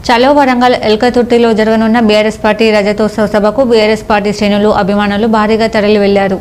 చలో వరంగల్ ఎల్కతుర్తిలో జరగనున్న BRS party రజతోత్సవ సభకు బీఆర్ఎస్ పార్టీ శ్రేణులు అభిమానులు భారీగా తరలి వెళ్లారు.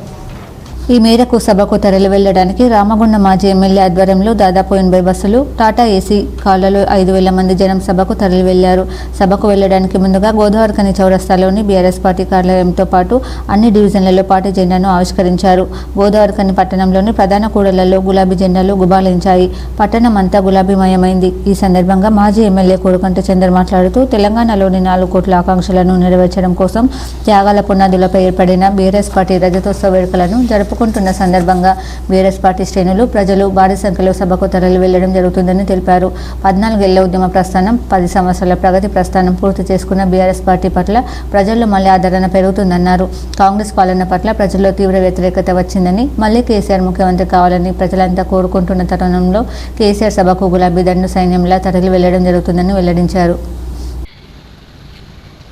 ఈ మేరకు సభకు తరలి వెళ్లడానికి రామగుండం మాజీ ఎమ్మెల్యే ఆధ్వర్యంలో దాదాపు 80 బస్సులు, టాటా ఏసీ కార్లలో 5,000 మంది జనం సభకు తరలి వెళ్లారు. సభకు వెళ్లడానికి ముందుగా గోదావరిఖని చౌరస్తాలోని బీఆర్ఎస్ పార్టీ కార్యాలయంతో పాటు అన్ని డివిజన్లలో పార్టీ జెండాను ఆవిష్కరించారు. గోదావరిఖని పట్టణంలోని ప్రధాన కూడళ్లలో గులాబీ జెండాలు గుబాళించాయి. పట్టణం అంతా గులాబీమయమైంది. ఈ సందర్భంగా మాజీ ఎమ్మెల్యే కోరుకంటి చందర్ మాట్లాడుతూ తెలంగాణలోని 4 కోట్ల ఆకాంక్షలను నెరవేర్చడం కోసం త్యాగాల పునాదులపై ఏర్పడిన బీఆర్ఎస్ పార్టీ రజతోత్సవ వేడుకలను జరుపుకుంటున్న సందర్భంగా బీఆర్ఎస్ పార్టీ శ్రేణులు ప్రజలు భారీ సంఖ్యలో సభకు తరలి వెళ్లడం జరుగుతుందని తెలిపారు. 14 ఏళ్ల ఉద్యమ ప్రస్థానం, 10 సంవత్సరాల ప్రగతి ప్రస్థానం పూర్తి చేసుకున్న బీఆర్ఎస్ పార్టీ పట్ల ప్రజల్లో మళ్లీ ఆదరణ పెరుగుతుందన్నారు. కాంగ్రెస్ పాలన పట్ల ప్రజల్లో తీవ్ర వ్యతిరేకత వచ్చిందని, మళ్లీ కేసీఆర్ ముఖ్యమంత్రి కావాలని ప్రజలంతా కోరుకుంటున్న తరుణంలో కేసీఆర్ సభకు గులాబీ దండు సైన్యంలా తరలి వెళ్లడం జరుగుతుందని వెల్లడించారు.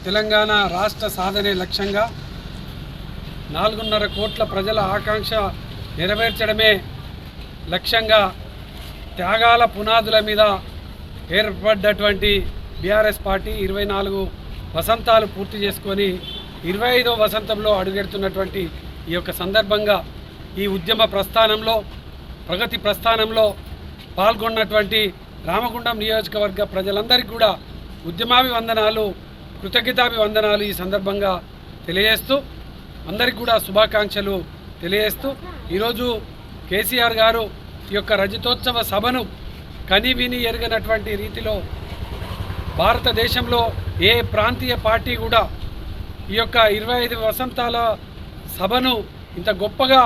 తెలంగాణ రాష్ట్ర సాధనే లక్ష్యంగా 4.5 కోట్ల ప్రజల ఆకాంక్ష నెరవేర్చడమే లక్ష్యంగా త్యాగాల పునాదుల మీద ఏర్పడ్డటువంటి బీఆర్ఎస్ పార్టీ 24 వసంతాలు పూర్తి చేసుకొని 25వ వసంతంలో అడుగెడుతున్నటువంటి ఈ యొక్క సందర్భంగా ఈ ఉద్యమ ప్రస్థానంలో, ప్రగతి ప్రస్థానంలో పాల్గొన్నటువంటి రామగుండం నియోజకవర్గ ప్రజలందరికీ కూడా ఉద్యమాభివందనాలు, కృతజ్ఞతాభివందనాలు ఈ సందర్భంగా తెలియజేస్తూ, అందరికీ కూడా శుభాకాంక్షలు తెలియజేస్తూ, ఈరోజు కేసీఆర్ గారు ఈ యొక్క రజతోత్సవ సభను కనివిని ఎరగనటువంటి రీతిలో భారతదేశంలో ఏ ప్రాంతీయ పార్టీ కూడా ఈ యొక్క 25 వసంతాల సభను ఇంత గొప్పగా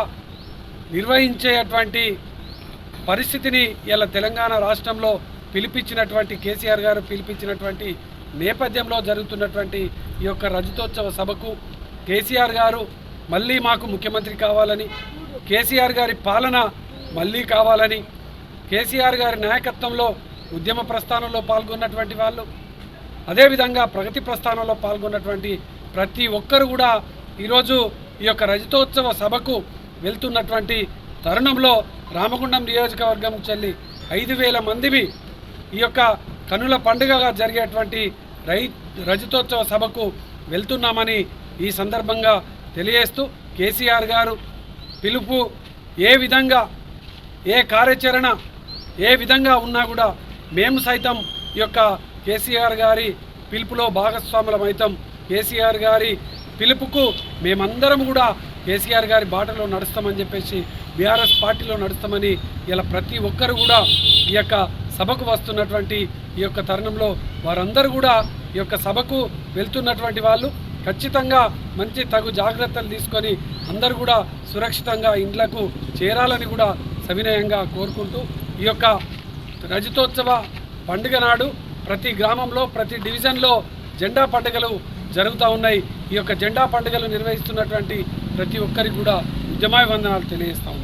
నిర్వహించేటువంటి పరిస్థితిని ఇలా తెలంగాణ రాష్ట్రంలో పిలిపించినటువంటి కేసీఆర్ గారు పిలిపించినటువంటి నేపథ్యంలో జరుగుతున్నటువంటి ఈ యొక్క రజతోత్సవ సభకు కేసీఆర్ గారు మళ్ళీ మాకు ముఖ్యమంత్రి కావాలని, కేసీఆర్ గారి పాలన మళ్ళీ కావాలని, కేసీఆర్ గారి నాయకత్వంలో ఉద్యమ ప్రస్థానంలో పాల్గొన్నటువంటి వాళ్ళు, అదేవిధంగా ప్రగతి ప్రస్థానంలో పాల్గొన్నటువంటి ప్రతి ఒక్కరు కూడా ఈరోజు ఈ యొక్క రజతోత్సవ సభకు వెళ్తున్నటువంటి తరుణంలో రామగుండం నియోజకవర్గం చెల్లి 5,000 మందివి ఈ యొక్క కనుల పండుగగా జరిగేటువంటి రజతోత్సవ సభకు వెళ్తున్నామని ఈ సందర్భంగా తెలియజేస్తూ, కేసీఆర్ గారు పిలుపు ఏ విధంగా, ఏ కార్యాచరణ ఏ విధంగా ఉన్నా కూడా మేము సైతం ఈ యొక్క కేసీఆర్ గారి పిలుపులో భాగస్వాములమైతాం. కేసీఆర్ గారి పిలుపుకు మేమందరం కూడా కేసీఆర్ గారి బాటలో నడుస్తామని చెప్పేసి, బీఆర్ఎస్ పార్టీలో నడుస్తామని ఇలా ప్రతి ఒక్కరు కూడా ఈ యొక్క సభకు వస్తున్నటువంటి ఈ యొక్క తరుణంలో వారందరూ కూడా ఈ యొక్క సభకు వెళ్తున్నటువంటి వాళ్ళు ఖచ్చితంగా మంచి తగు జాగ్రత్తలు తీసుకొని అందరూ కూడా సురక్షితంగా ఇండ్లకు చేరాలని కూడా సవినయంగా కోరుకుంటూ, ఈ యొక్క రజతోత్సవ పండుగ నాడు ప్రతి గ్రామంలో, ప్రతి డివిజన్లో జెండా పండుగలు జరుగుతూ ఉన్నాయి. ఈ యొక్క జెండా పండుగలు నిర్వహిస్తున్నటువంటి ప్రతి ఒక్కరికి కూడా ఉద్యమాభివందనాలు తెలియజేస్తూ ఉన్నాయి.